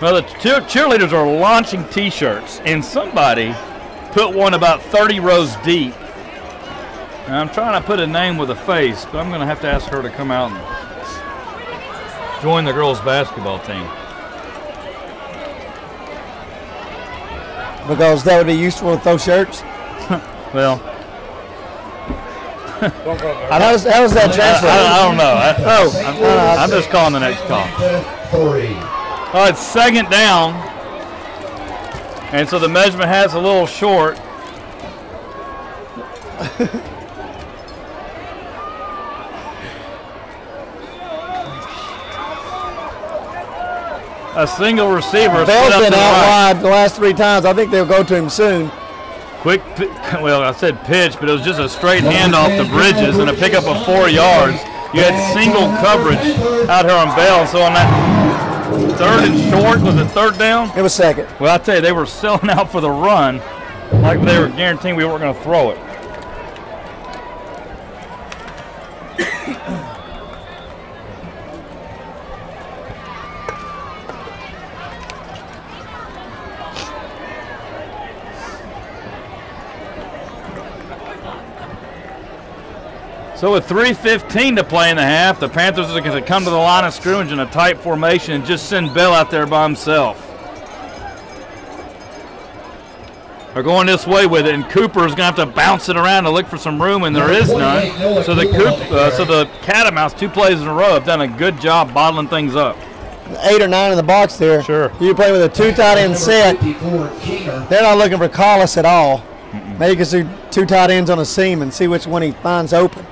Well, the cheerleaders are launching T-shirts, and somebody put one about 30 rows deep. And I'm trying to put a name with a face, but I'm going to have to ask her to come out and join the girls' basketball team. Because that would be useful with those shirts? Well, how does that transfer? I don't know. I'm just calling the next call. Oh, it's second down. And so the measurement has a little short. A single receiver. Bell's been out wide the last 3 times. I think they'll go to him soon. Quick, well, I said pitch, but it was just a straight handoff to Bridges and a pickup of 4 yards. You had single coverage out here on Bell. So on that third and short, was it third down? It was second. Well, I tell you, they were selling out for the run like they were guaranteeing we weren't going to throw it. So with 3:15 to play in the half, the Panthers are going to come to the line of scrimmage in a tight formation and just send Bell out there by himself. They're going this way with it, and Cooper is going to have to bounce it around to look for some room, and there is none. So the Catamounts, 2 plays in a row, have done a good job bottling things up. 8 or 9 in the box there. Sure. You play with a 2 tight end set. They're not looking for Collis at all. Maybe you can do 2 tight ends on a seam and see which one he finds open.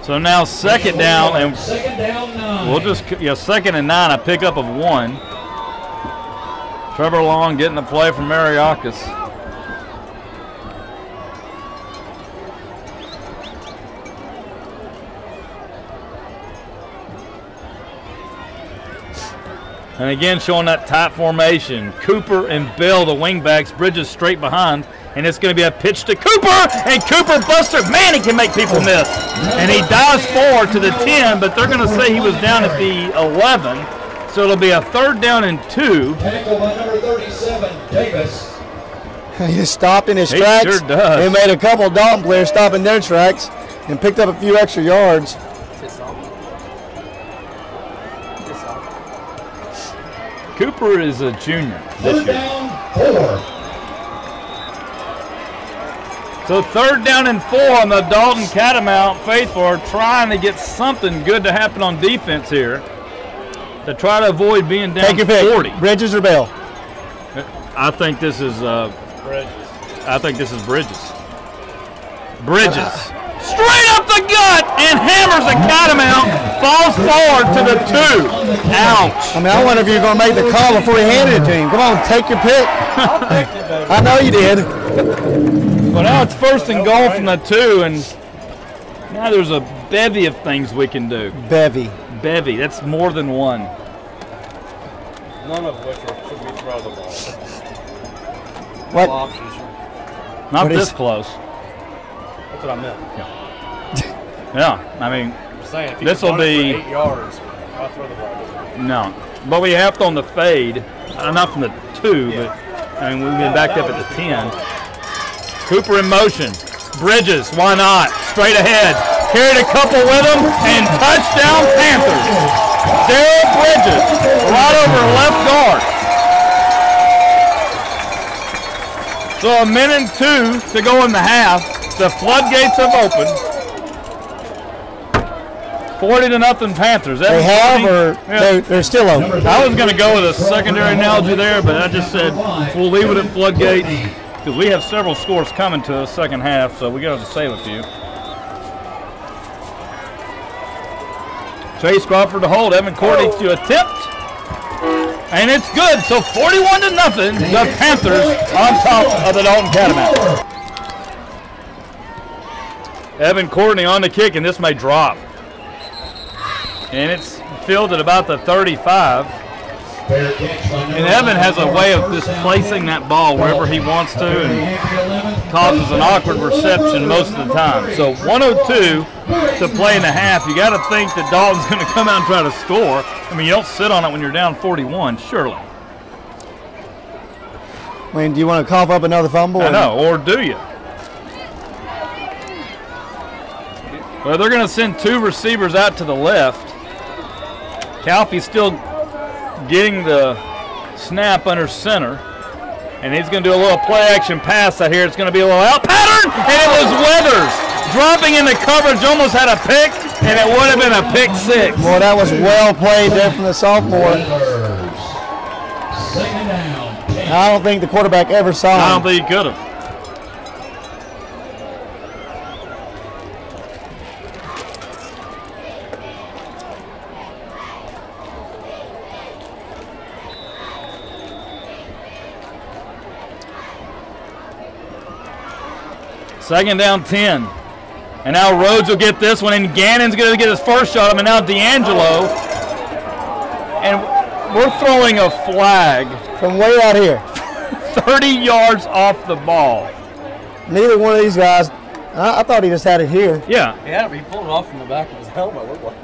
So now second down, and we'll just, second and 9, a pickup of 1. Trevor Long getting the play from Mariakis. And again, showing that tight formation. Cooper and Bell, the wingbacks, Bridges straight behind. And it's going to be a pitch to Cooper, and Cooper buster. Man, he can make people miss. And he dives forward to the 10, but they're going to say he was down at the 11. So it'll be a third down and 2. Tackle by number 37, Davis. He just stopped in his tracks. He sure does. He made a couple of Dalton players stop in their tracks and picked up a few extra yards. Cooper is a junior this year. Down 4. So third down and 4 on the Dalton Catamount faithful are trying to get something good to happen on defense here to try to avoid being down 40. Bridges or Bell? I think this is Bridges. I think this is Bridges. Bridges. Straight up the gut and hammers the Catamount. Falls forward to the 2. Ouch. I mean, I wonder if you're going to make the call before he handed it to him. Come on, take your pick. I know you did. Well, now it's first and goal from the 2, and now there's a bevy of things we can do. Bevy. That's more than 1. None of which should we throw the ball. What? Not this close. That's what I meant. Yeah, I mean, this will be 8 yards. I'll throw the ball. No, but we have to on the fade, not from the 2, but I mean we've been backed up at the 10. Cooper in motion. Bridges, why not? Straight ahead. Carried a couple with him, and touchdown Panthers. Daryl Bridges, right over left guard. So a minute and 2 to go in the half. The floodgates have opened. 40-0 Panthers. They have, or they're still open? I was going to go with a secondary analogy there, but I just said we'll leave it at floodgates because we have several scores coming to us second half, so we got to save a few. Chase Crawford to hold, Evan Courtney to attempt, and it's good. So 41-0, the Panthers on top of the Dalton Catamounts. Evan Courtney on the kick, and this may drop. And it's filled at about the 35. And Evan has a way of just placing that ball wherever he wants to. And causes an awkward reception most of the time. So 102 to play in the half. You got to think that Dalton's going to come out and try to score. I mean, you don't sit on it when you're down 41, surely. I mean, do you want to cough up another fumble? I know, or do you? Well, they're going to send 2 receivers out to the left. Calfee's still getting the snap under center. And he's going to do a little play-action pass out here. It's going to be a little out pattern, and it was Weathers dropping into coverage, almost had a pick, and it would have been a pick 6. Boy, that was well played there from the sophomore. I don't think the quarterback ever saw him. I don't think he could have. Second down 10. And now Rhodes will get this one, and Gannon's going to get his first shot. And now D'Angelo. And we're throwing a flag. From way out here. 30 yards off the ball. Neither one of these guys, I thought he just had it here. Yeah. Yeah, he pulled it off from the back of his helmet. Looked like.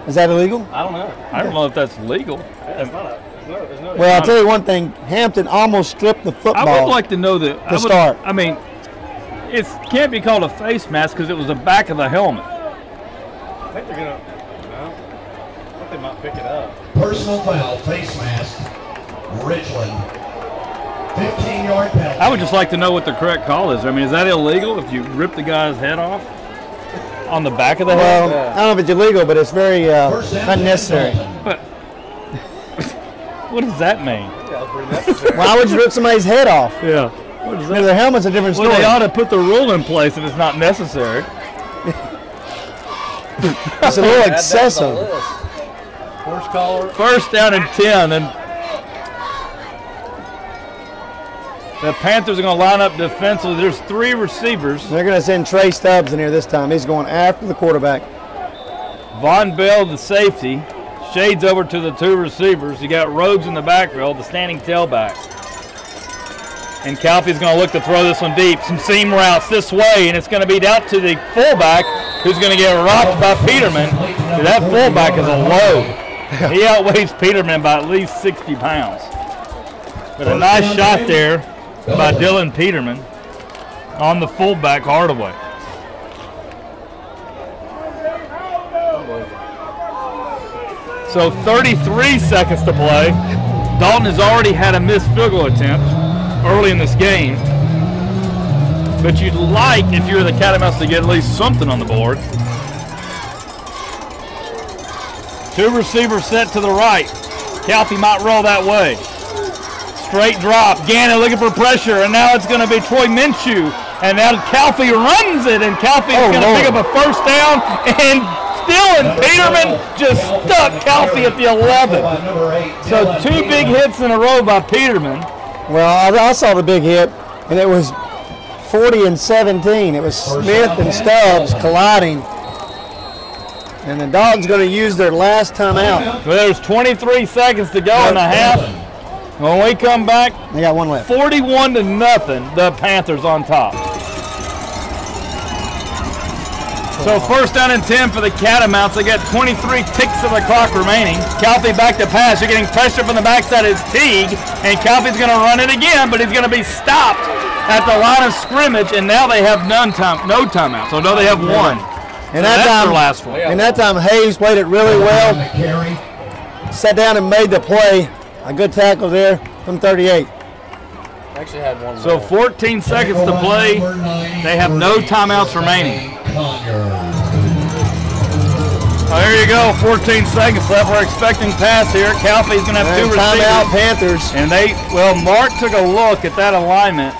Is that illegal? I don't know. I don't know if that's legal. Yeah, it's not there's no Well, I'll tell you one thing. Hampton almost stripped the football. I would like to know that. To start. I mean, it can't be called a face mask because it was the back of the helmet. I think they're going to. No. I think they might pick it up. Personal foul, face mask, Ridgeland. 15-yard penalty. I would just like to know what the correct call is. I mean, is that illegal if you rip the guy's head off on the back of the head? Well, I don't know if it's illegal, but it's very unnecessary. But what does that mean? Yeah, that's pretty necessary. Why would you rip somebody's head off? Yeah. What is I mean, their helmet's a different story. Well, they ought to put the rule in place if it's not necessary. It's a little excessive. Horse collar. First down and 10, and the Panthers are going to line up defensively. There's 3 receivers. They're going to send Trey Stubbs in here this time. He's going after the quarterback. Von Bell, the safety, shades over to the 2 receivers. You got Rhodes in the backfield, the standing tailback. And Calfee's going to look to throw this one deep. Some seam routes this way, and it's going to be out to the fullback, who's going to get rocked by Peterman. That fullback is a load. He outweighs Peterman by at least 60 pounds. But a nice shot there by Dylan Peterman on the fullback, Hardaway. So 33 seconds to play. Dalton has already had a missed field goal attempt early in this game. But you'd like, if you're the Catamounts, to get at least something on the board. 2 receivers set to the right. Calfee might roll that way. Straight drop. Gannon looking for pressure, and now it's going to be Troy Minshew. And now Calfee runs it, and Calfee is going to pick up a first down, and Dylan Peterman just stuck Calfee at the 11. So 2 big hits in a row by Peterman. Well, I saw the big hit, and it was 40 and 17. It was Smith and Stubbs colliding. And the Dalton's going to use their last timeout. Well, there's 23 seconds to go in the half. When we come back, they got 1 left. 41 to nothing, the Panthers on top. So first down and 10 for the Catamounts. They got 23 ticks of the clock remaining. Calfee back to pass. You're getting pressure from the backside of Teague, and Calfee's going to run it again, but he's going to be stopped at the line of scrimmage, and now they have no timeouts. So no, they have 1. And that's their last one. And that time Hayes played it really well. Sat down and made the play. A good tackle there from 38. Actually had 1 more. So 14 seconds to play. They have no timeouts remaining. Oh, there you go, 14 seconds left. We're expecting pass here. Calfee's going to have 2 receivers. Timeout Panthers. And Mark took a look at that alignment.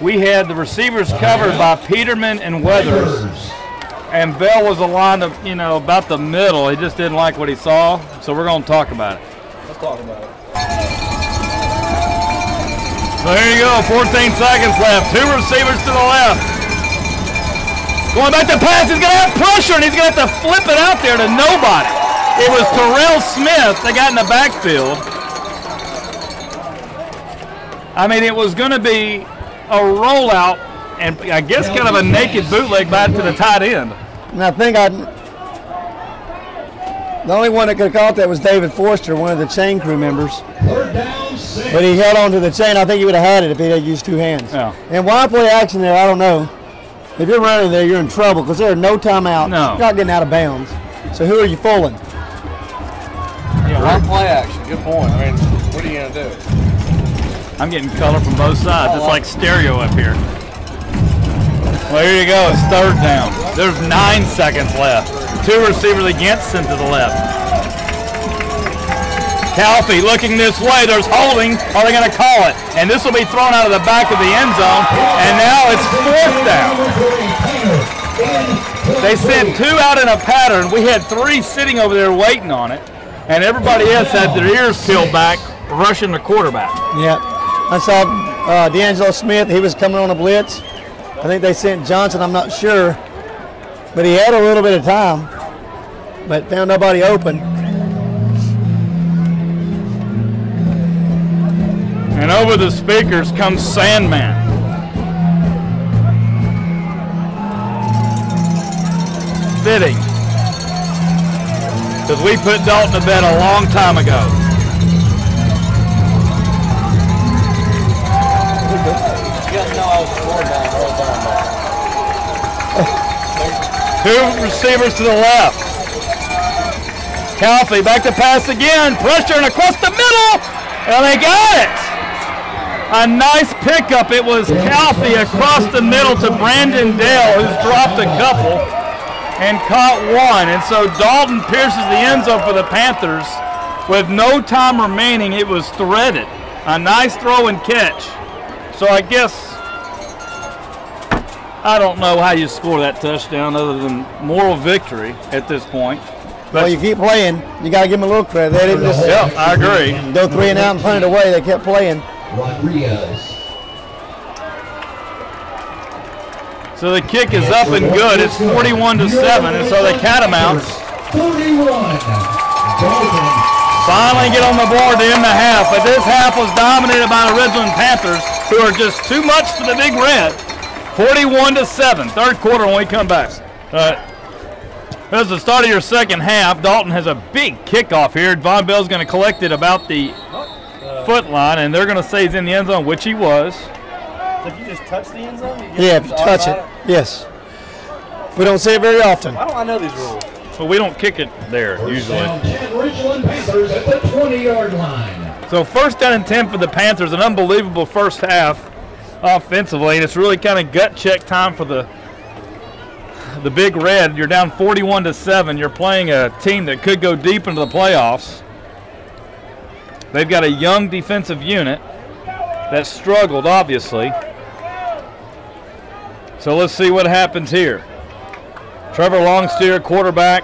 We had the receivers covered by Peterman and Weathers. And Bell was aligned, about the middle. He just didn't like what he saw. So we're going to talk about it. Let's talk about it. So here you go, 14 seconds left. 2 receivers to the left. Going back to pass, he's going to have pressure, and he's going to have to flip it out there to nobody. It was Terrell Smith that got in the backfield. I mean, it was going to be a rollout and I guess kind of a naked bootleg back to the tight end. And I think the only one that could have caught that was David Forster, one of the chain crew members. Third down, 6. But he held on to the chain. I think he would have had it if he had used 2 hands. Yeah. And why play action there, I don't know. If you're running there, you're in trouble because there are no timeouts. No. You're not getting out of bounds. So who are you fooling? Yeah, why play action? Good point. I mean, what are you going to do? I'm getting color from both sides. It's like stereo up here. Well, here you go. It's third down. There's 9 seconds left. 2 receivers against and to the left. Calfee looking this way. There's holding. Are they going to call it? And this will be thrown out of the back of the end zone. And now it's 4th down. They sent 2 out in a pattern. We had 3 sitting over there waiting on it. And everybody else had their ears peeled back, rushing the quarterback. Yeah. I saw D'Angelo Smith. He was coming on a blitz. I think they sent Johnson. I'm not sure. But he had a little bit of time. But found nobody open. And over the speakers comes Sandman. Fitting. Because we put Dalton to bed a long time ago. You guys know I was scoring down the whole time. 2 receivers to the left. Calfee back to pass again. Pressure and across the middle. And they got it. A nice pickup. It was Calfee across the middle to Brandon Dale, who's dropped a couple and caught one. And so Dalton pierces the end zone for the Panthers. With no time remaining, it was threaded. A nice throw and catch. So I guess, I don't know how you score that touchdown other than moral victory at this point. But Well, you keep playing. You got to give them a little credit. They didn't just yeah, I agree. go 3 and out and punt it away. They kept playing. Rodriguez. So the kick is up and good. It's 41-7, and so the Catamounts 41. Dalton. finally get on the board to end the half. But this half was dominated by the Ridgeland Panthers, who are just too much for the Big Red. 41-7. Third quarter when we come back. As the start of your second half, Dalton has a big kickoff here. Von Bell's going to collect it about the foot line, and they're going to say he's in the end zone, which he was. So if you just touch the end zone? Yeah, if you touch it. Yes. We don't see it very often. Why don't I know these rules? But we don't kick it there usually. Down 10, Ridgeland Panthers at the 20-yard line. So 1st down and 10 for the Panthers. An unbelievable first half offensively, and it's really kind of gut check time for the Big Red. You're down 41-7. You're playing a team that could go deep into the playoffs. They've got a young defensive unit that struggled, obviously. So let's see what happens here. Trevor Longsteer, quarterback,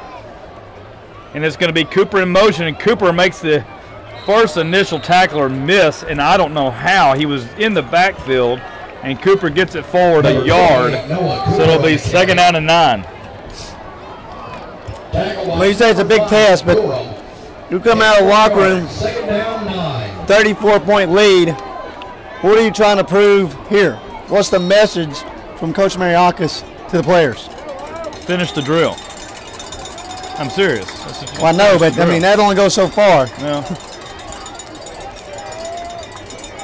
and it's going to be Cooper in motion, and Cooper makes the first initial tackler miss, and I don't know how. He was in the backfield, and Cooper gets it forward a yard, so it'll be 2nd down and 9. Well, you say it's a big test, but you come out of the locker room, 2nd down, 9. 34-point lead. What are you trying to prove here? What's the message from Coach Mariakis to the players? Finish the drill. I'm serious. Well, I know, but I mean, that only goes so far. Yeah.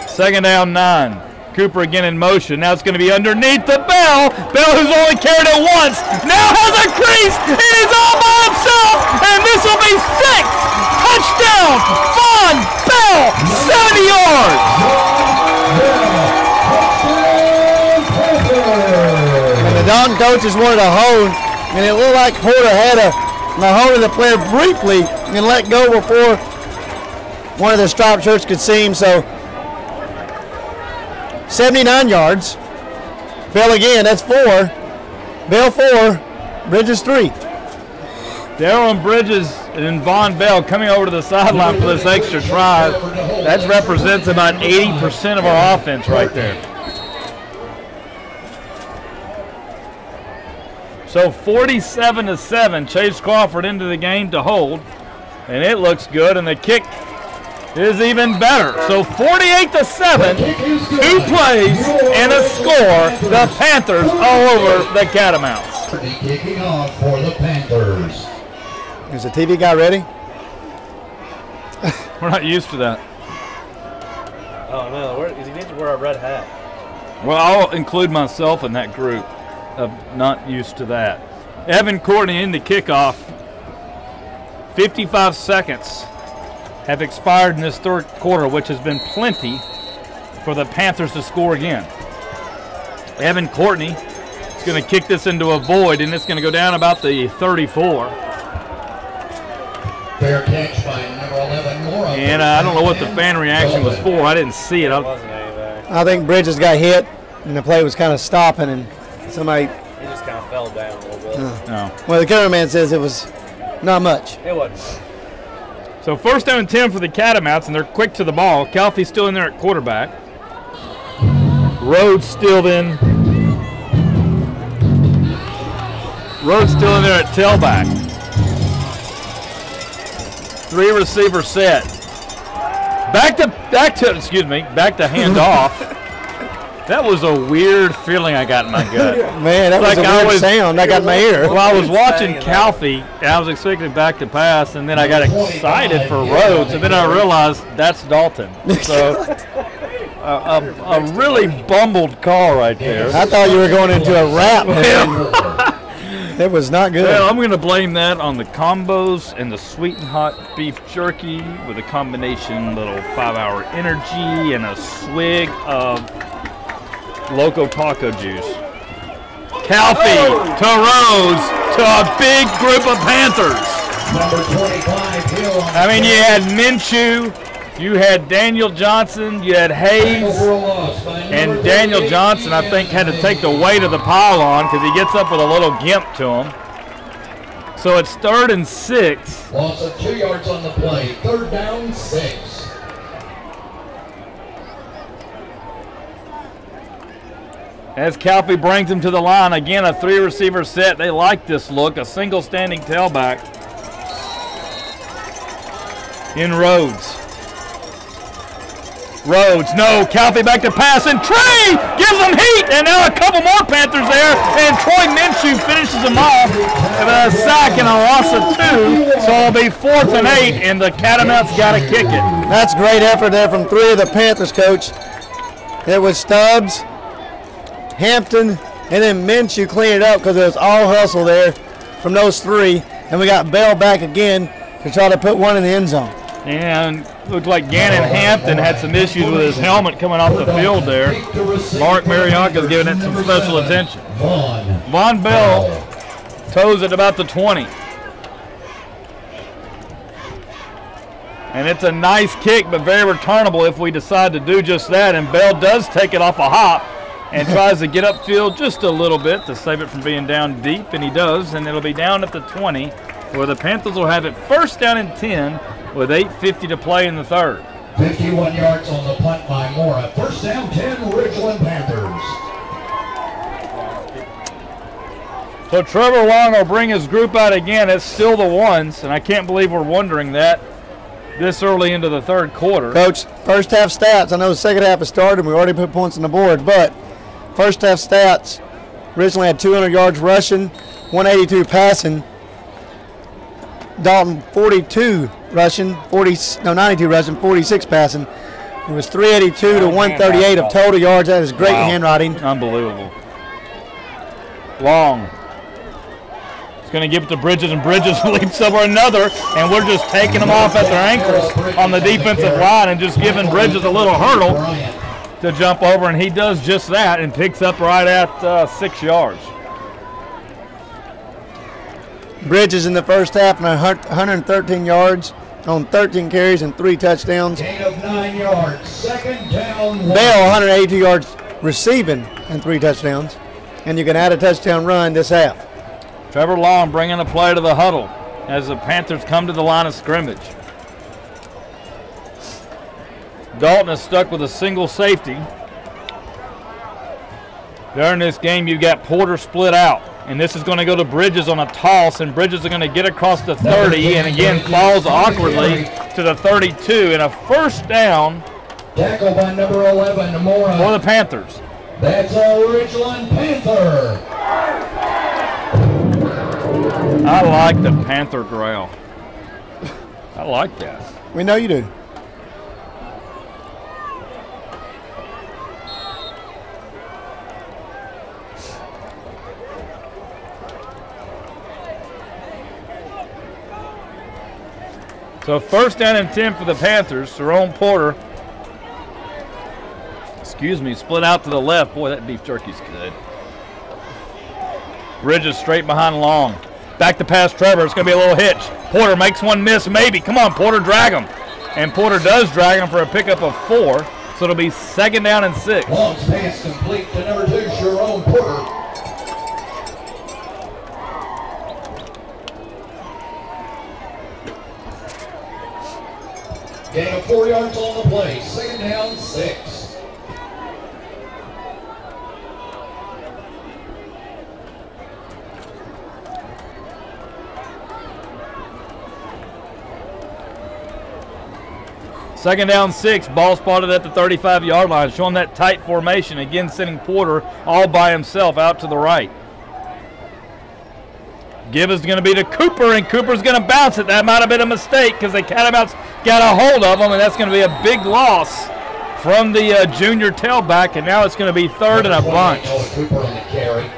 2nd down, 9. Cooper again in motion. Now it's going to be underneath the Bell. Bell, who's only carried it once, now has a crease. He is all by himself, and this will be 6. Touchdown, Von Bell, 70 yards. And the Dalton coaches wanted a hold, and it looked like Porter had a hold of the player briefly and let go before one of the striped shirts could see him. So 79 yards. Bell again, that's 4. Bell 4, Bridges 3. Darrell and Bridges and Von Bell coming over to the sideline for this extra try. That represents about 80% of our offense right there. So 47-7, Chase Crawford into the game to hold, and it looks good, and the kick is even better. So 48-7, 2 plays and a score. The Panthers all over the Catamounts. Kicking off for the Panthers. Is the TV guy ready? We're not used to that. Oh no, he needs to wear a red hat. Well, I'll include myself in that group of not used to that. Evan Courtney in the kickoff. 55 seconds have expired in this third quarter, which has been plenty for the Panthers to score again. Evan Courtney is going to kick this into a void, and it's going to go down about the 34. Fair catch by number 11, Mora. And I don't know what the fan reaction was for. I didn't see it. I think Bridges got hit, and the play was kind of stopping, and somebody. He just kind of fell down a little bit. No. Well, the cameraman says it was not much. It wasn't. So 1st down and 10 for the Catamounts, and they're quick to the ball. Calfee's still in there at quarterback. Rhodes still in. Rhodes still in there at tailback. 3 receiver set. Back to hand off. That was a weird feeling I got in my gut. Man, that was a weird sound I got in my ear. Well, I was watching Calfee, and I was expecting back to pass, and then I got excited for Rhodes, and then I realized that's Dalton. So, a really bumbled call right there. I thought you were going into a rap. It was not good. Well, I'm going to blame that on the combos and the sweet and hot beef jerky with a combination little 5-hour energy and a swig of Loco Taco juice. Calfee to Rhodes to a big group of Panthers. Number 25, Hill. I mean, you had Minshew, you had Daniel Johnson, you had Hayes, and Daniel Johnson, I think, had to take the weight of the pile-on because he gets up with a little gimp to him. So it's 3rd and 6. Loss of 2 yards on the play. 3rd down, 6. As Calfee brings him to the line, again a 3 receiver set. They like this look, a single standing tailback in Rhodes. Rhodes, no, Calfee back to pass, and Trey gives them heat, and now a couple more Panthers there, and Troy Minshew finishes them off with a sack and a loss of 2, so it'll be 4th and 8, and the Catamounts got to kick it. That's great effort there from 3 of the Panthers, Coach. It was Stubbs, Hampton, and then Minshew cleaned it up because it was all hustle there from those 3, and we got Bell back again to try to put one in the end zone. And looked like Gannon Hampton had some issues with his helmet coming off the field there. Mark Mariaka's giving it some special attention. Von Bell toes at about the 20. And it's a nice kick, but very returnable if we decide to do just that. And Bell does take it off a hop and tries to get upfield just a little bit to save it from being down deep, and he does. And it'll be down at the 20, where the Panthers will have it 1st down and 10 with 8:50 to play in the 3rd. 51 yards on the punt by Mora. 1st down, 10, Ridgeland Panthers. So Trevor Long will bring his group out again. It's still the ones, and I can't believe we're wondering that this early into the 3rd quarter. Coach, first half stats. I know the second half has started, and we already put points on the board, but first half stats, Ridgeland had 200 yards rushing, 182 passing. Dalton 42 rushing, 92 rushing, 46 passing. It was 382 to 138 of total yards. That is great handwriting. Unbelievable. Long. He's going to give it to Bridges, and Bridges leaps over another, and we're just taking them off at their ankles on the defensive line and just giving Bridges a little hurdle to jump over, and he does just that and picks up right at 6 yards. Bridges in the first half, 113 yards on 13 carries and 3 touchdowns. Gain of 9 yards. 2nd down. 1. Bell, 182 yards receiving and 3 touchdowns. And you can add a touchdown run this half. Trevor Long bringing the play to the huddle as the Panthers come to the line of scrimmage. Dalton is stuck with a single safety. During this game, you've got Porter split out. And this is going to go to Bridges on a toss, and Bridges are going to get across the 30, and again falls awkwardly to the 32, and a first down Tackle by number 11, Mora. for the Panthers. That's a Ridgeland Panther. I like the Panther growl. I like that. We know you do. So first down and 10 for the Panthers. Jerome Porter, split out to the left. Boy, that beef jerky's good. Bridges straight behind Long. Back to pass Trevor. It's going to be a little hitch. Porter makes one miss, maybe. Come on, Porter, drag him. And Porter does drag him for a pickup of 4. So it'll be second down and 6. Long pass complete to number 2, Jerome Porter. Gain of 4 yards on the play. Second down, 6. Second down 6, ball spotted at the 35-yard line, showing that tight formation. Again, sending Porter all by himself out to the right. Give is going to be to Cooper, and Cooper's going to bounce it. That might have been a mistake because the Catamounts got a hold of him, and that's going to be a big loss from the junior tailback, and now it's going to be third and a bunch. Cooper on the carry.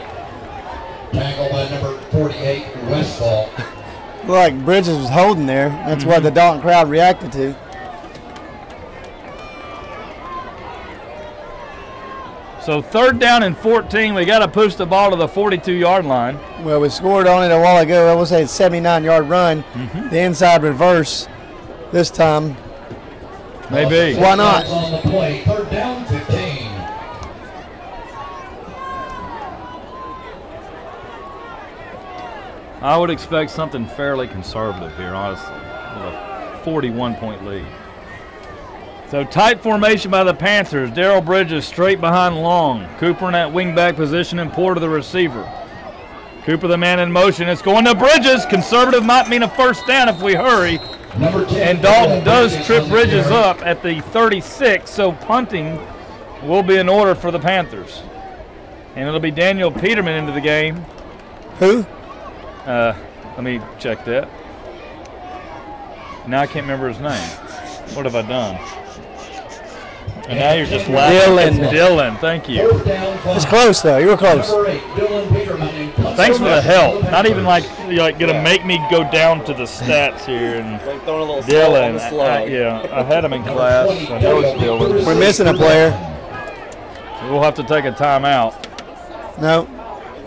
Tackle by number 48, Westfall. Looked like Bridges was holding there. That's what the Dalton crowd reacted to. So third down and 14, we got to push the ball to the 42-yard line. Well, we scored on it a while ago. I will say it's a 79-yard run. The inside reverse this time. Maybe. Why not? On the play, third down, 15. I would expect something fairly conservative here, honestly, with a 41-point lead. So tight formation by the Panthers. Darrell Bridges straight behind Long. Cooper in that wingback position and Porter the receiver. Cooper the man in motion. It's going to Bridges. Conservative might mean a first down if we hurry. Number 10, And Dalton does trip Bridges up at the 36, so punting will be in order for the Panthers. And it'll be Daniel Peterman into the game. Who? Let me check that. Now I can't remember his name. What have I done? And now you're just laughing. Dylan. It's Dylan, thank you. Fourth down, 5. It's close, though. You were close. Number 8, Dylan Peterman. Thanks for the help. Not even like you're gonna make me go down to the stats here. And Like throwing a little Dylan, salt on the slug. yeah, I had him in class. I know it's Dylan. We're missing a player. We'll have to take a timeout. No.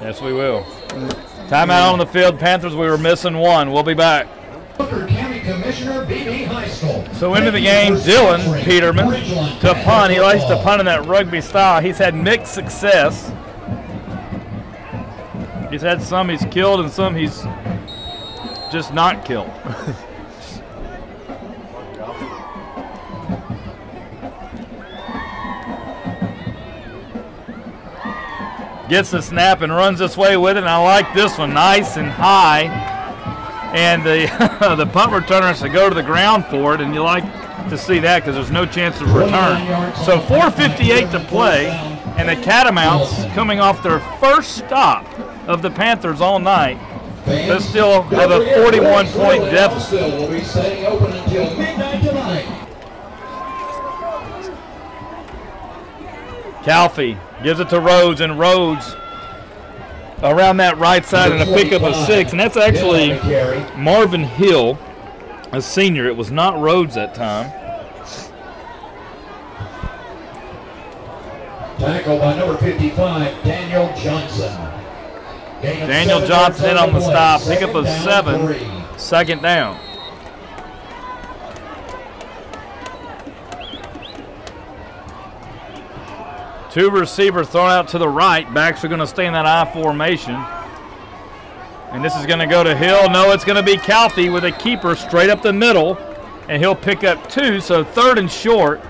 Yes, we will. Timeout on the field. Panthers, we were missing one. We'll be back. Booker County Commissioner, BB High School. So into the game, Dylan Peterman to punt. He likes to punt in that rugby style. He's had mixed success. He's had some he's killed and some he's just not killed. Gets the snap and runs this way with it, and I like this one, nice and high. And the the punt returner has to go to the ground for it, and you like to see that because there's no chance of return. So 4:58 to play, and the Catamounts coming off their first stop of the Panthers all night. They still have a 41-point deficit. Will be staying open until midnight tonight. Calfee gives it to Rhodes, and Rhodes around that right side and a pickup of 6, and that's actually Marvin Hill, a senior. It was not Rhodes that time. Tackle by number 55, Daniel Johnson. Daniel Johnson in on the stop, pickup of 7, second down. Two receivers thrown out to the right. Backs are going to stay in that I formation. And this is going to go to Hill. No, it's going to be Calfee with a keeper straight up the middle. And he'll pick up 2, so third and short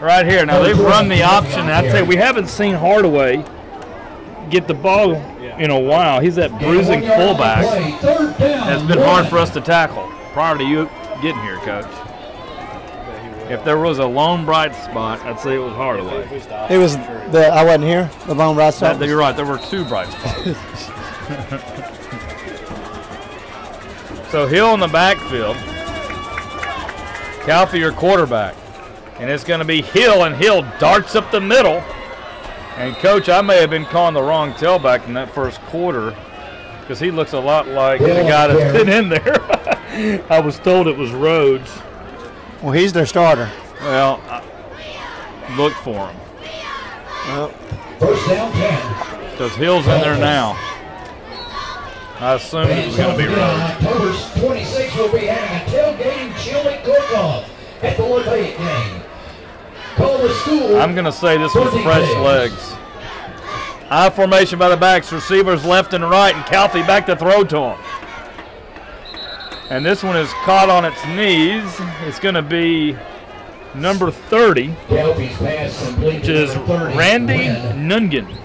right here. Now, they've run the option. I'd say we haven't seen Hardaway get the ball in a while. He's that bruising fullback. It's been hard for us to tackle prior to you getting here, Coach. If there was a lone bright spot, I'd say it was Hardaway. It was I wasn't here. The lone bright spot. You're right. There were 2 bright spots. So Hill in the backfield. Calfee, your quarterback. And it's going to be Hill, and Hill darts up the middle. And, Coach, I may have been calling the wrong tailback in that first quarter because he looks a lot like the guy that's been in there. I was told it was Rhodes. Well, he's their starter. Well, look for him. Well, First down 10. Because Hill's in there now. I assumed it was going to be Rhodes. October 26th, we'll be having a tailgating chili cook-off at the Lafayette game. Call the school. I'm going to say this was fresh legs. I formation by the backs, receivers left and right, and Calfee back to throw to him. And this one is caught on its knees. It's going to be number 30, which is Randy Nungan.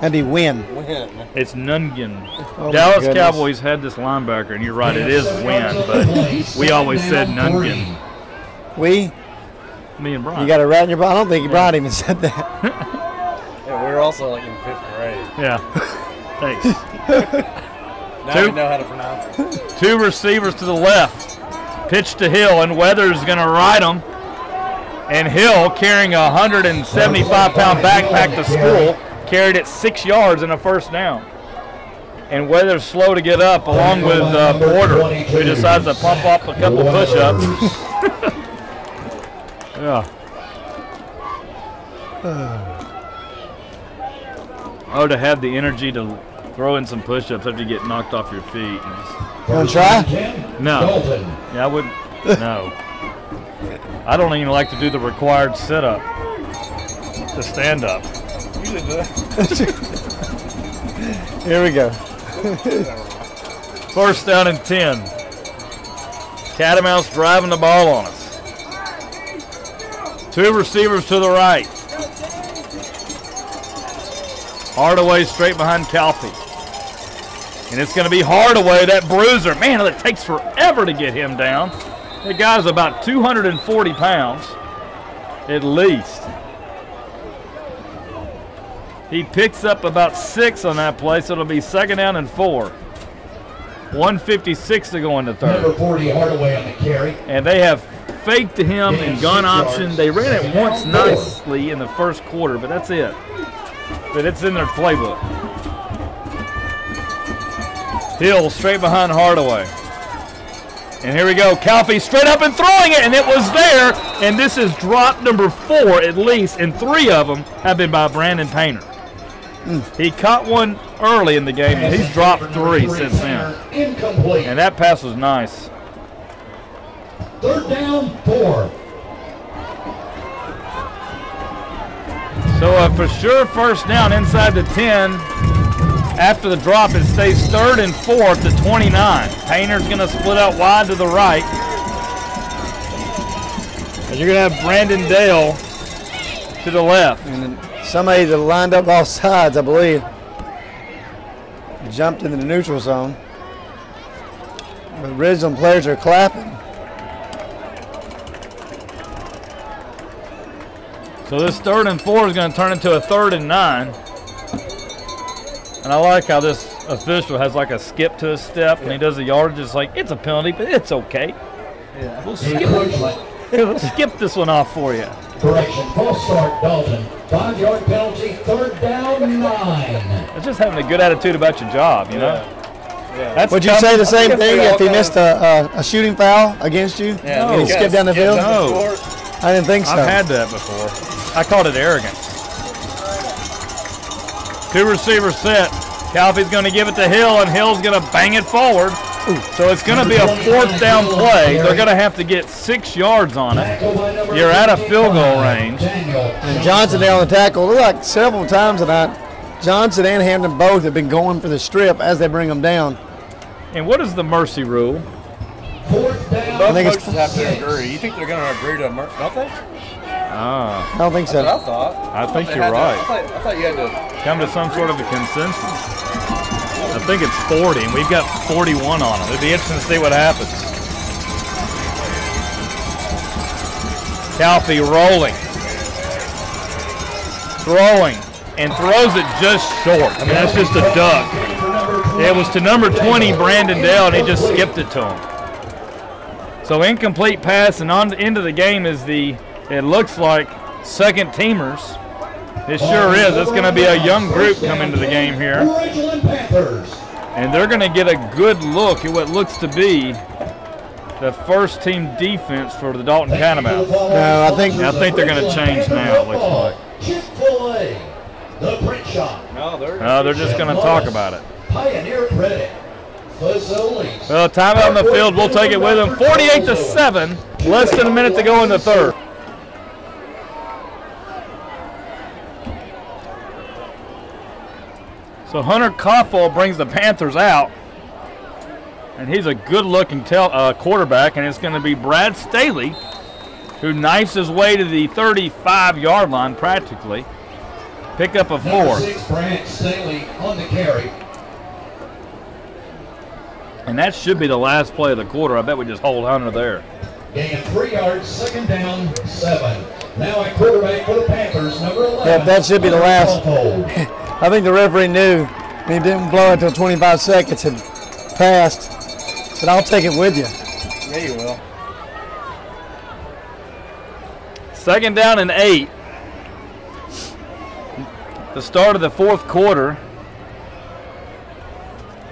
Andy Wynn. It's Nungan. Oh Dallas Cowboys had this linebacker, and you're right, it is Wynn, but we always said Nungan. We? Me and Brian. You got it right in your. I don't think Brian even said that. Yeah, we were also like in 5th grade. Yeah. Thanks. Now we know how to pronounce it. 2 receivers to the left. Pitch to Hill, and Weathers going to ride him. And Hill, carrying a 175-pound backpack to school, carried it 6 yards in a first down. And Weathers slow to get up, along with Porter, who decides to pump up a couple push-ups. Yeah. Oh, to have the energy to throw in some push-ups after you get knocked off your feet. You want to try? No. Yeah, I wouldn't. No. I don't even like to do the required sit-up to stand up. Usually do that. Here we go. First down and 10. Catamounts driving the ball on us. 2 receivers to the right. Hardaway straight behind Calfee. And it's going to be Hardaway, that bruiser. Man, it takes forever to get him down. That guy's about 240 pounds, at least. He picks up about 6 on that play, so it'll be 2nd down and 4. 1:56 to go into third. Number 40 Hardaway on the carry. And they have faked to him and gun option. They ran it once nicely in the first quarter, but that's it. But it's in their playbook. Hill straight behind Hardaway. And here we go. Calfee straight up and throwing it, and it was there. And this is drop number 4 at least, and 3 of them have been by Brandon Painter. He caught one early in the game, and he's dropped 3 since then. Incomplete. And that pass was nice. 3rd down, 4. So for sure first down inside the 10. After the drop, it stays 3rd and 4 to 29. Painter's going to split out wide to the right. And you're going to have Brandon Dale to the left. And then somebody that lined up off sides, I believe, jumped into the neutral zone. But Ridgeland players are clapping. So this 3rd and 4 is going to turn into a 3rd and 9. And I like how this official has like a skip to his step, and he does the yardage. It's like, it's a penalty, but it's okay. Yeah. We'll skip this one off for you. Correction, false start, Dalton. 5-yard penalty, 3rd down, 9. It's just having a good attitude about your job, you know? Yeah. Would you say the same thing if he missed a shooting foul against you? Yeah, and he skipped down the field? No. I didn't think so. I've had that before. I called it arrogance. 2 receivers set. Calfee's going to give it to Hill, and Hill's going to bang it forward. So it's going to be a 4th down play. They're going to have to get 6 yards on it. You're at a field goal range. And Johnson there on the tackle. Look like several times tonight, Johnson and Hampton both have been going for the strip as they bring them down. And what is the mercy rule? 4th down. Both think it's coaches have to agree. You think they're going to agree to a mercy, don't they? Ah, I don't think That's what so. I thought. I think They you're had to- right. I thought you had to come to some sort of a consensus. I think it's 40, and we've got 41 on them. It'd be interesting to see what happens. Calfee rolling. Throwing. And throws it just short. I mean, that's just a duck. It was to number 20, Brandon Dale, and he just skipped it to him. So incomplete pass, and on into the game is it looks like second teamers. It sure is. It's going to be a young group come into the game here. Ridgeland Panthers. And they're going to get a good look at what looks to be the first team defense for the Dalton Catamounts. No, I think they're going to change now, it looks like. Chick-fil-A, the print shop. No, They're just going to talk about it. Pioneer Credit. Fazoli's. Well, timeout on the field. We'll take it with them. 48-7. Less than a minute to go in the third. So Hunter Koffel brings the Panthers out, and he's a good-looking quarterback, and it's going to be Brad Staley, who knifes his way to the 35-yard line practically. Pick up a 4. Number 6, Brad Staley on the carry. And that should be the last play of the quarter. I bet we just hold Hunter there. Gain of 3 yards, second down, 7. Now at quarterback for the Panthers, number 11. Yeah, that should be the last. I think the referee knew. He didn't blow it until 25 seconds had passed. Said, I'll take it with you. Yeah, you will. Second down and 8. The start of the fourth quarter.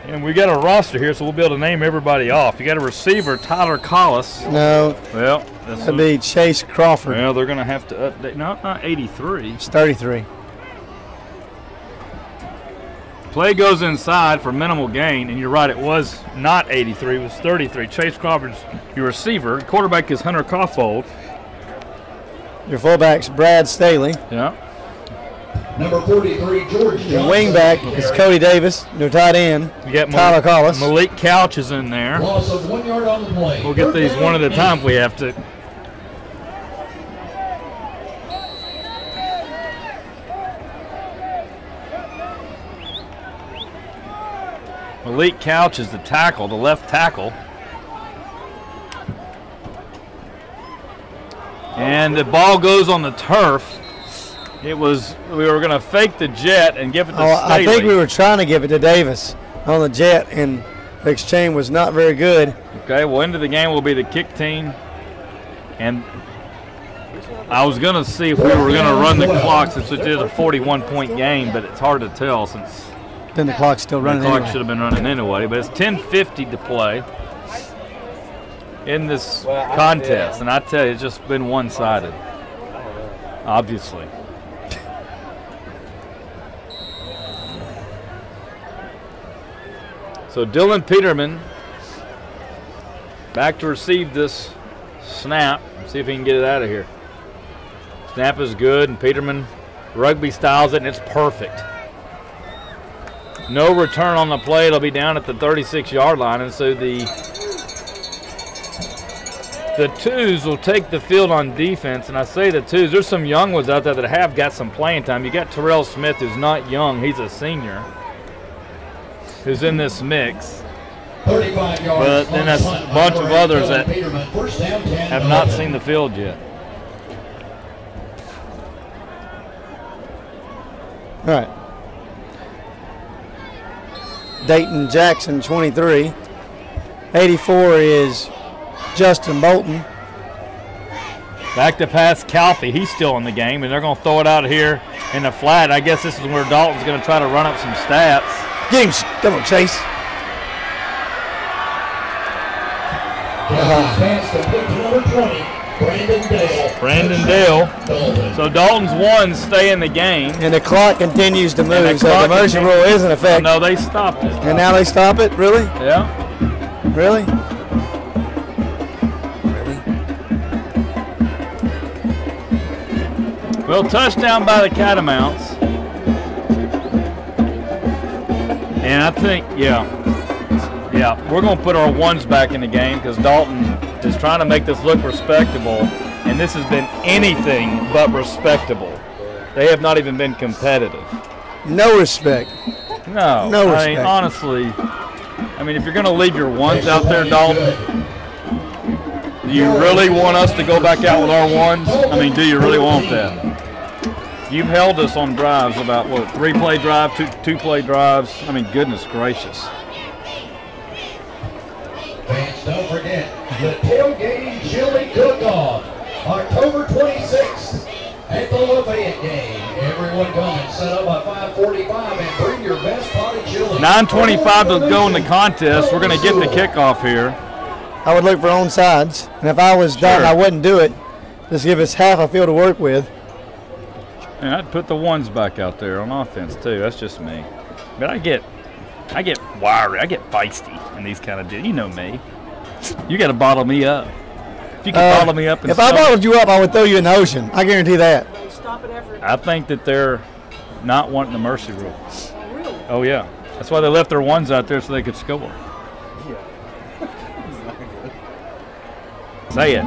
And we got a roster here, so we'll be able to name everybody off. You got a receiver, Tyler Collis. No. Well, that'd be Chase Crawford. Well, they're going to have to update. No, not 83. It's 33. Play goes inside for minimal gain, and you're right, it was not 83, it was 33. Chase Crawford's your receiver. Quarterback is Hunter Koffel. Your fullback's Brad Staley. Yeah. Number 43, George Johnson. Your wingback is Cody Davis. Your tight end, You got Tyler Collis. Malik Couch is in there. Loss of 1 yard on the play. We'll get these one at a time if we have to. Malik Couch is the tackle, the left tackle. And the ball goes on the turf. We were going to fake the jet and give it to Staley. I think we were trying to give it to Davis on the jet, and the exchange was not very good. Okay, well, into the game will be the kick team. And I was going to see if we were going to run the clock since it is a 41-point game, but it's hard to tell since then the clock's still running. The clock anyway. should have been running anyway, but it's 10:50 to play in this contest. And I tell you, it's just been one-sided, obviously. So Dylan Peterman back to receive this snap. See if he can get it out of here. Snap is good, and Peterman rugby styles it, and it's perfect. No return on the play. It'll be down at the 36-yard line, and so the twos will take the field on defense. And I say the twos. There's some young ones out there that have got some playing time. You got Terrell Smith, who's not young. He's a senior, who's in this mix. 35 yards. But then that's a bunch of others that have not seen the field yet. All right. Dayton Jackson, 23. 84 is Justin Bolton. Back to pass Calfee. He's still in the game, and they're going to throw it out here in the flat. I guess this is where Dalton's going to try to run up some stats. Get him. Come on, Chase. Pass complete to number 20, Brandon Dale. Brandon Dale. So Dalton's one stay in the game. And the clock continues to the move, so the motion rule is in effect. No, they stopped it. And now they stop it? Really? Yeah. Really? Well, touchdown by the Catamounts. And I think, yeah, we're going to put our ones back in the game because Dalton is trying to make this look respectable, and this has been anything but respectable. They have not even been competitive. No respect. No. No I mean, respect. honestly, I mean, if you're going to leave your ones out there, Dalton, do you really want us to go back out with our ones? I mean, do you really want that? You've held us on drives about, what, 3-play drive, two-play drives? I mean, goodness gracious. Fans, don't forget the tailgating chili cook-off, October 26th at the Lafayette game. Everyone come and set up at 5:45 and bring your best pot of chili. 9:25 to go in the contest. We're going to get the kickoff here. I would look for onside, and if I was done, Sure. I wouldn't do it. Just give us half a field to work with. And I'd put the ones back out there on offense too. That's just me. But I get wiry. I get feisty in these kind of deals. You know me. You got to bottle me up. If you can bottle me up, and if I bottled you up, I would throw you in the ocean. I guarantee that. I think that they're not wanting the mercy rule. Oh yeah, that's why they left their ones out there so they could score. Say it.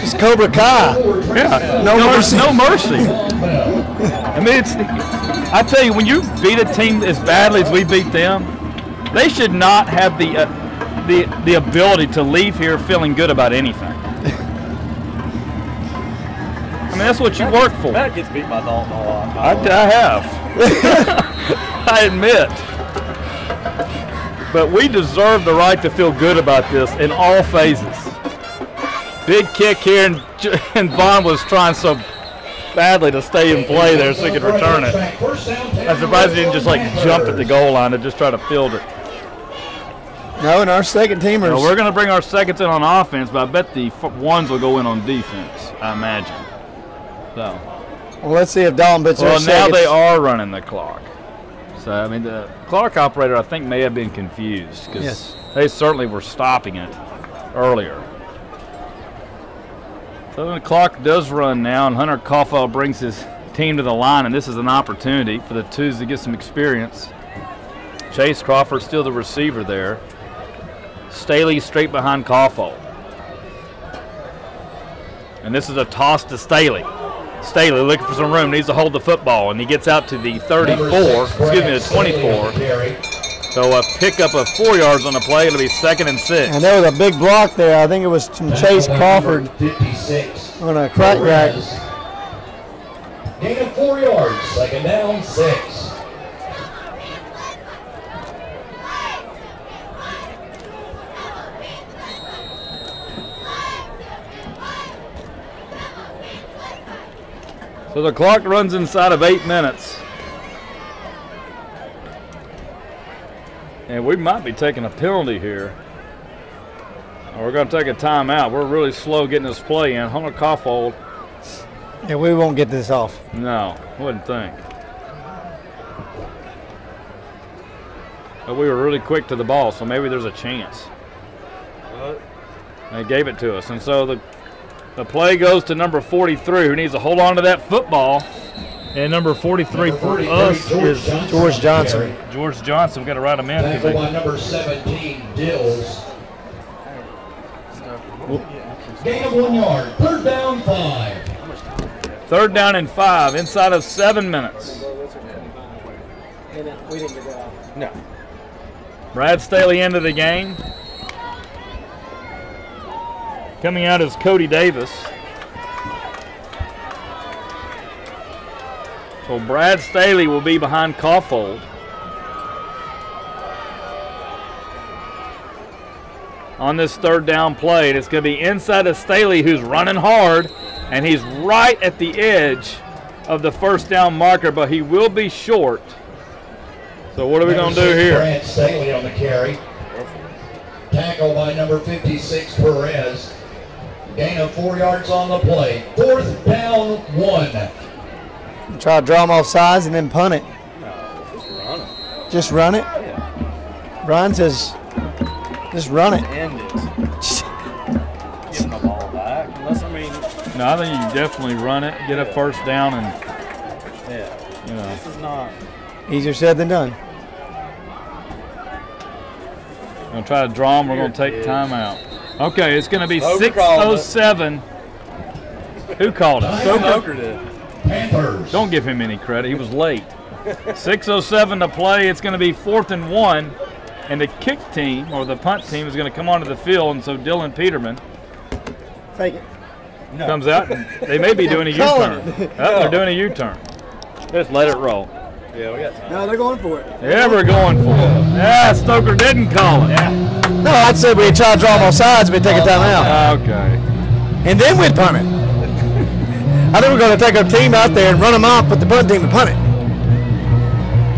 It's Cobra Kai. Yeah. No mercy. No mercy. I mean, I tell you, when you beat a team as badly as we beat them, they should not have the ability to leave here feeling good about anything. I mean, that's what you work for. Matt gets beat by Dalton a lot. I have. I admit. But we deserve the right to feel good about this in all phases. Big kick here, and Vaughn was trying so badly to stay in play there so he could return it. I'm surprised he didn't just like jump at the goal line and just try to field it. No, and our second teamers. No, we're going to bring our seconds in on offense, but I bet the ones will go in on defense, I imagine. So. Well, let's see if Dalton puts Well, their now seconds. they are running the clock. So, I mean, the clock operator, I think, may have been confused because they certainly were stopping it earlier. So the clock does run now, and Hunter Caulfield brings his team to the line, and this is an opportunity for the twos to get some experience. Chase Crawford still the receiver there. Staley straight behind Caulfield. And this is a toss to Staley. Staley looking for some room, needs to hold the football, and he gets out to the 34, excuse me, the 24. So a pickup of 4 yards on the play. It'll be 2nd and 6. And there was a big block there. I think it was from Chase Crawford 56. on a crack back. Gain of 4 yards, 2nd down, 6. So the clock runs inside of 8 minutes. And we might be taking a penalty here. We're going to take a timeout. We're really slow getting this play in. Hunter Caulfield. Yeah, we won't get this off. No, wouldn't think. But we were really quick to the ball, so maybe there's a chance. What? They gave it to us. And so the play goes to number 43, who needs to hold on to that football. And number 43 for us is George Johnson. George Johnson. We've got to write him in. Tackled by number 17, Dills. Gain of 1 yard, 3rd down, 5. 3rd down and 5, inside of 7 minutes. No. Brad Staley into the game. Coming out is Cody Davis. So Brad Staley will be behind Caulfield. On this 3rd down play, and it's going to be inside of Staley, who's running hard, and he's right at the edge of the 1st down marker, but he will be short. So what are we going to do here? Brad Staley on the carry. Tackle by number 56, Perez. Gain of 4 yards on the play. 4th down, 1. Try to draw him off sides and then punt it. No, just run it. Just run it? Yeah. Brian says, just run it. End it. Give him the ball back. Unless, I mean. No, I think you can definitely run it, get a 1st down, and Yeah. you know. This is not. Easier said than done. We're going to try to draw him. We're going to take timeout. Okay, it's going to be Smoker called it. 6:07. Who called it? Smoker did. Panthers. Don't give him any credit. He was late. 6:07 to play. It's going to be 4th and 1. And the kick team, or the punt team, is going to come onto the field. And so Dylan Peterman Fake it. comes out. And they may be doing a U-turn. Oh, they're doing a U-turn. Just let it roll. Yeah, we got time. No, they're going for it. Yeah, we're going for it. Yeah, Stoker didn't call it. No, I'd say we'd try to draw both sides, we'd take a timeout. Okay. And then we'd punt it. I think we're going to take our team out there and run them off, put the punt team to punt it.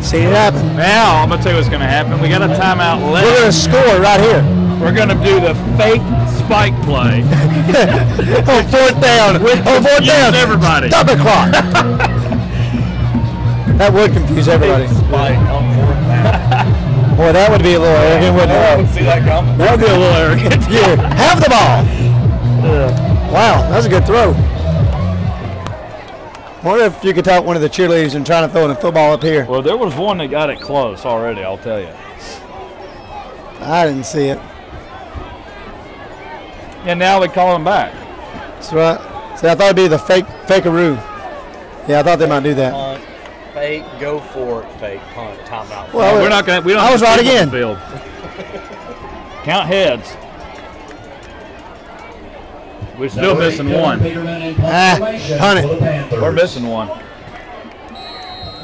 See it happen. Now, I'm going to tell you what's going to happen. We got a timeout left. We're going to score right here. We're going to do the fake spike play. On 4th down. On 4th down. Everybody. Stop the clock. That would confuse everybody. Spike on 4th down. Boy, that would be a little arrogant, wouldn't I it? would see that coming. That would be a little arrogant. Yeah. Have the ball. Wow, that was a good throw. I wonder if you could talk one of the cheerleaders and trying to throw in a football up here. Well, there was one that got it close already, I'll tell you. I didn't see it. And now they call him back. That's right. See, I thought it'd be the fakearoo. Yeah, I thought they might do that. Punt, fake, go for it, fake, punt, timeout. Well, We're not going to. We don't I have was to right keep on again. the field. Count heads. We're still missing one. Punt it. We're missing one.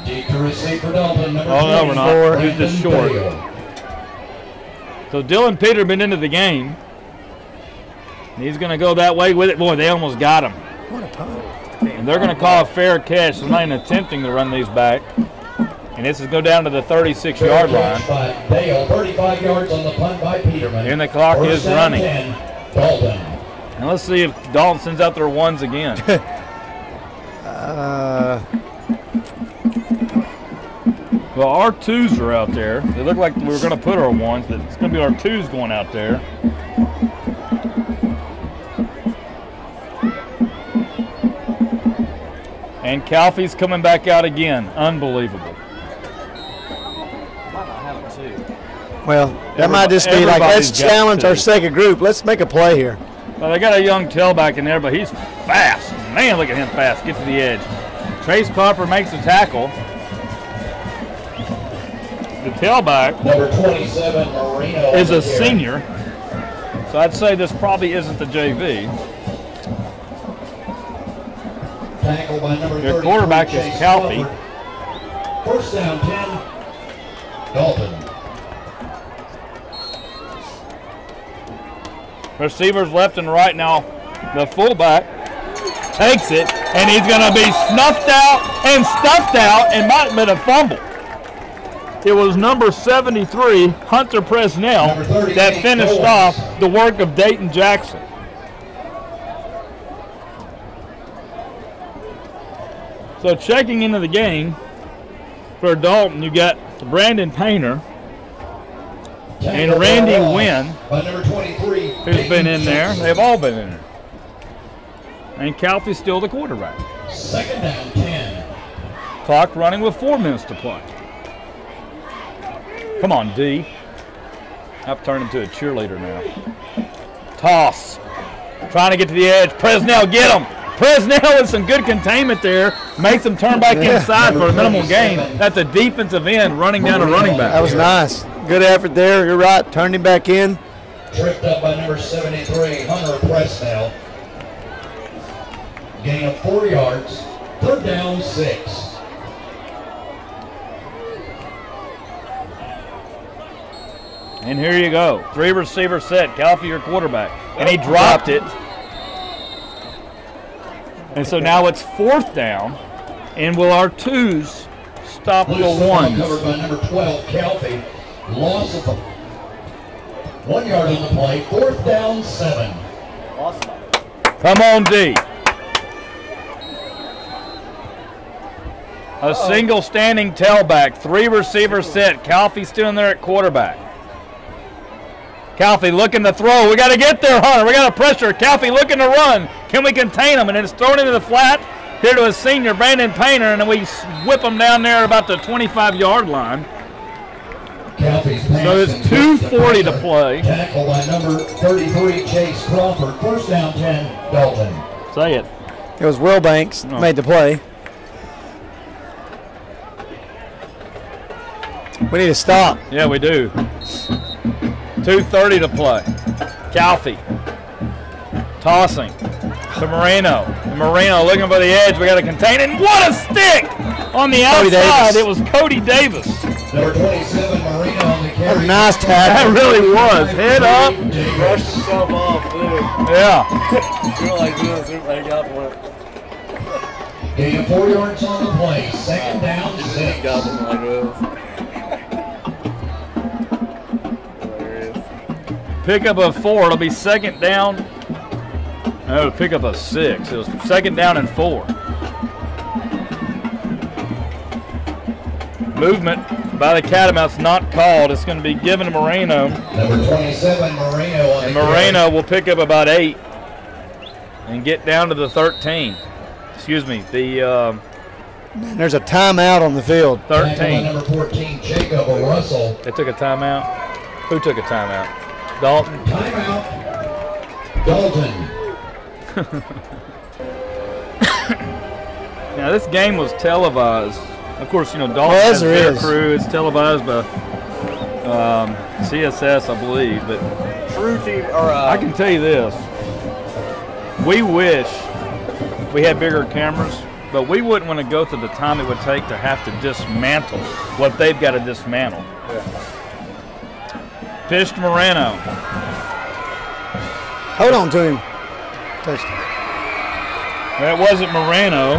Deep to receive for Dalton. Number Oh, no, we're not. 24, He was just Brandon short. Bale. So Dylan Peterman into the game. He's going to go that way with it. Boy, they almost got him. What a punt. And they're going to call a fair catch. They're not even attempting to run these back. And this is go down to the 36-yard line. Catch by Bale, 35 yards on the punt by Peterman. And the clock is First down running. 10, Dalton. And let's see if Dalton sends out their ones again. Well, our twos are out there. They look like we were going to put our ones, but it's going to be our twos going out there. And Calfee's coming back out again. Unbelievable. Well, that might just be like, Everybody's let's got challenge to. our second group. Let's make a play here. Well, they got a young tailback in there, but he's fast. Man, look at him fast. Get to the edge. Trace Crawford makes the tackle. The tailback Number 27, Marino. is a senior, so I'd say this probably isn't the JV. Tackle by number Their 33, quarterback is Chase Calfee. Crawford. First down 10, Dalton. Receivers left and right now. The fullback takes it, and he's going to be snuffed out and stuffed out, and might have been a fumble. It was number 73, Hunter Presnell, Number 38, that finished Owens. off the work of Dayton Jackson. So checking into the game for Dalton, you got Brandon Painter and Randy Wynn, By number 23, who's been in there. They've all been in there. And Calfee's still the quarterback. Second down 10. Clock running with 4 minutes to play. Come on, D. I've turned into a cheerleader now. Toss. Trying to get to the edge. Presnell, get him. Presnell with some good containment there. Makes him turn back inside for a minimal gain. That's a defensive end running down a running back. That was nice. Good effort there. You're right. Turned him back in. Tripped up by number 73, Hunter Presnell. Gain of 4 yards. Third down 6. And here you go. 3 receiver set. Calfee, your quarterback. And he dropped it. And so now it's 4th down. And will our twos stop the Loose ball ones? covered by number 12, Calfee. Loss of 1 yard on the play. 4th down 7. Come on, D. A single standing tailback. 3 receivers set. Calfee still in there at quarterback. Calfee looking to throw. We got to get there, Hunter. We got to pressure. Calfee looking to run. Can we contain him? And then it's thrown into the flat here to his senior, Brandon Painter, and then we whip him down there about the 25-yard line. Calfee's So it's 2:40 to play. Tackle by number 33, Chase Crawford. First down 10, Dalton. Say it. It was Will Banks Oh. made the play. We need to stop. Yeah, we do. 2:30 to play. Calfee. Tossing to Moreno. Moreno looking for the edge. We got to contain it. And what a stick on the outside. It was Cody Davis. Number 27, Moreno on the carry. That was a nice tackle. That really was. Head up. He brushed himself off, too. Yeah. Like this, everybody got one. Gain 4 yards on the play. Second down, 6. Got one like this. Pickup of 4. It'll be second down. No, pickup of 6. It was second down and 4. Movement by the Catamounts not called. It's going to be given to Moreno. Number 27, Moreno on And the Moreno carry. will pick up about 8 and get down to the 13. Excuse me, the There's a timeout on the field. Tackle by 13. number 14, Jacob Russell. They took a timeout. Who took a timeout? Dalton. Timeout, Dalton. Now this game was televised. Of course, you know Dalton Well, has there their is. crew. It's televised by CSS, I believe. But True team, or I can tell you this: we wish we had bigger cameras, but we wouldn't want to go through the time it would take to have to dismantle what they've got to dismantle. Pitch to Moreno. Hold on to him. Touchdown. That wasn't Moreno.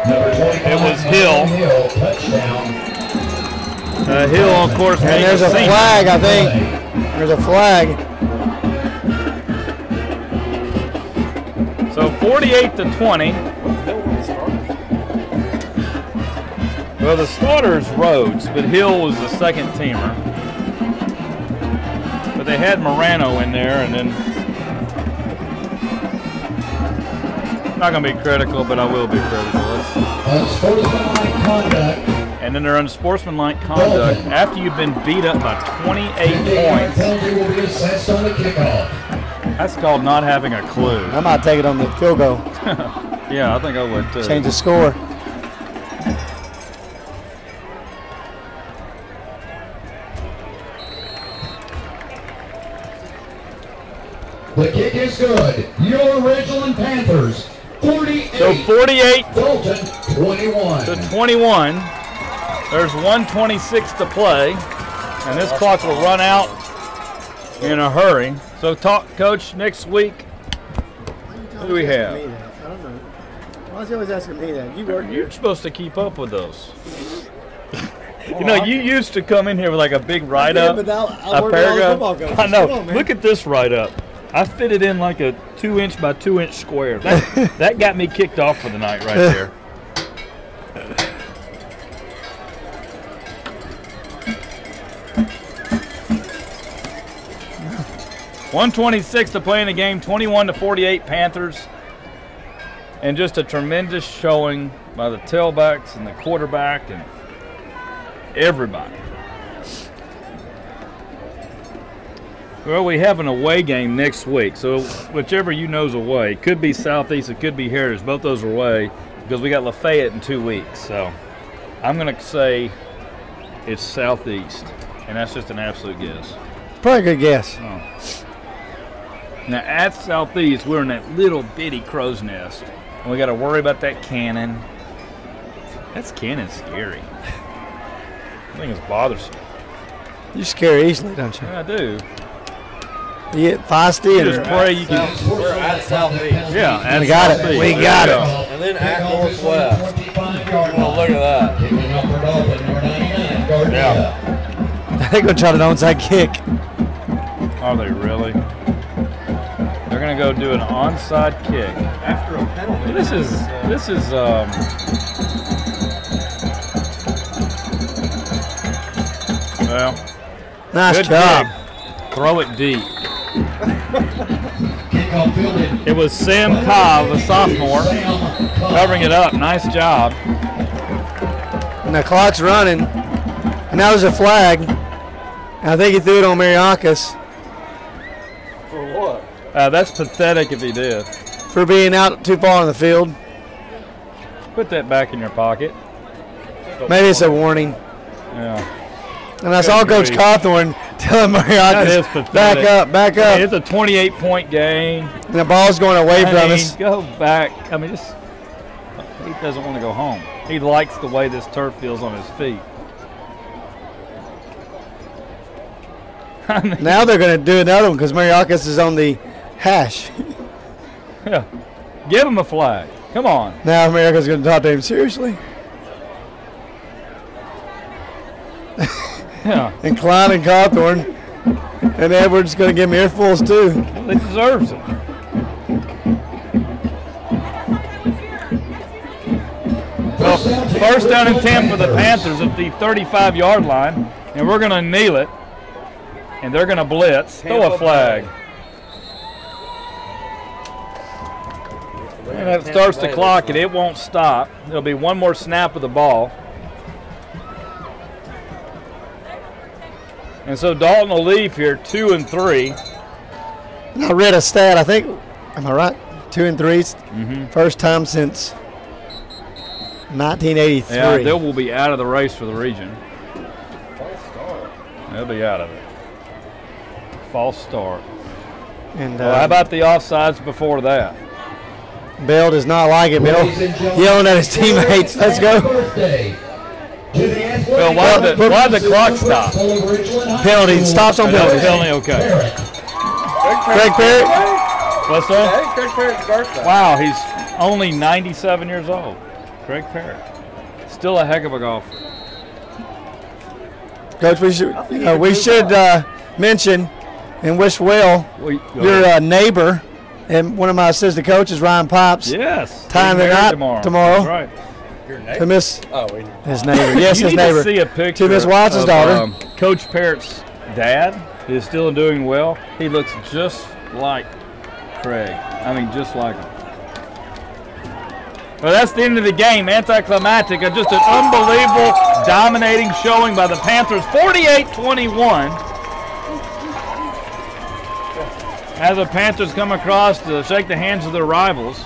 Number 25, It was Hill. Hill, touchdown. Hill, of course, And being there's a senior. flag, I think. There's a flag. So 48-20. Well, the starter's Rhodes, but Hill was the second teamer. But they had Moreno in there, and then not going to be critical, but I will be critical. Unsportsmanlike conduct. And then they're unsportsmanlike conduct after you've been beat up by 28 50-yard points. penalty will be assessed on the kickoff. That's called not having a clue. I might take it on the field goal. Yeah, I think I would too. Change the score. The kick is good. Your Ridgeland Panthers, 48. So 48 Dalton, 21. to 21. There's 1:26 to play, and this clock will run out in a hurry. So, Coach, next week, who do we have? I don't know. Why is he always asking me that? You work You're supposed to keep up with those. You know, you used to come in here with like a big write-up, but I'll a work with all the football paragraph. coaches. I know. Come on, man. Look at this write-up. I fit it in like a 2-inch by 2-inch square. That got me kicked off for the night right there. .126 to play in the game, 21-48 Panthers. And just a tremendous showing by the tailbacks and the quarterback and everybody. Well, we have an away game next week, so whichever you know's away. It could be Southeast, it could be Heritage. Both those are away because we got Lafayette in 2 weeks. So I'm going to say it's Southeast, and that's just an absolute guess. Probably a good guess. Oh. Now at Southeast, we're in that little bitty crow's nest, and we got to worry about that cannon. That's cannon scary. I think it's bothersome. You scare easily, don't you? Yeah, I do. You get feisty You and just pray you can. We're at Southeast. Yeah, at We got it. Southeast. We got it. And then at Northwest. 25-yard Oh, look at that. Kicking up for Dalton, number 99, Gardner. Yeah. they're gonna try an onside kick. Are they really? They're gonna go do an onside kick. After a penalty. This is well, Nice good job. dig. Throw it deep. Kickoff fielded. It was Sam Cobb, a sophomore, Sam Cobb. covering it up. Nice job. And the clock's running. And now there's a flag. And I think he threw it on Mariakis For what? That's pathetic if he did. for being out too far on the field. Put that back in your pocket. Maybe it's a warning. Yeah. And I saw Coach Cawthorn telling Mariacas, back up, back up. Hey, it's a 28-point game. And the ball's going away from us. Go back. I mean, just he doesn't want to go home. He likes the way this turf feels on his feet. I mean, now they're going to do another one because Mariacas is on the hash. Yeah. Give him a flag. Come on. Now Mariacas is going to talk to him seriously. Yeah. And Klein and Cawthorn and Edwards going to give him earfuls too. Well, he deserves it. Well, first down and 10 for the Panthers at the 35-yard line, and we're going to kneel it, and they're going to blitz. Throw a flag. And that starts the clock, and it won't stop. There'll be one more snap of the ball. And so Dalton will leave here 2 and 3. I read a stat, I think, am I right? 2 and 3, first time since 1983. Yeah, they will be out of the race for the region. False start. They'll be out of it. False start. And Well, how about the offsides before that? Bill does not like it. Bill yelling at his teammates. Let's go. Well, why the clock stop? Penalty. Stops on penalties. Penalty, okay. Greg Perry. What's that? Hey, Craig Perry's birthday. Wow, he's only 97 years old. Craig Perry. Still a heck of a golfer. Coach, we should mention and wish well your neighbor and one of my assistant coaches, Ryan Pipes. Yes. Tying the knot tomorrow. That's right. Your neighbor? To Miss his neighbor. Yes, You his need neighbor. to see a picture To Miss Watts' of, daughter. Coach Parrott's dad is still doing well. He looks just like Craig. I mean, just like him. Well, that's the end of the game. Anticlimactic. Just an unbelievable, dominating showing by the Panthers. 48-21. As the Panthers come across to shake the hands of their rivals.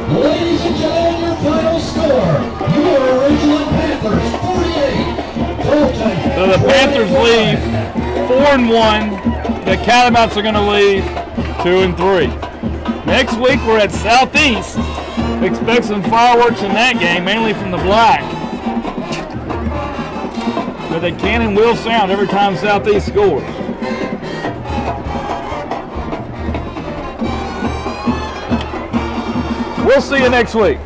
Ladies and gentlemen, your final score. Your Ridgeland Panthers 48. So the Panthers leave 4-1. The Catamounts are going to leave 2 and 3. Next week we're at Southeast. Expect some fireworks in that game, mainly from the Black. But the cannon will sound every time Southeast scores. We'll see you next week.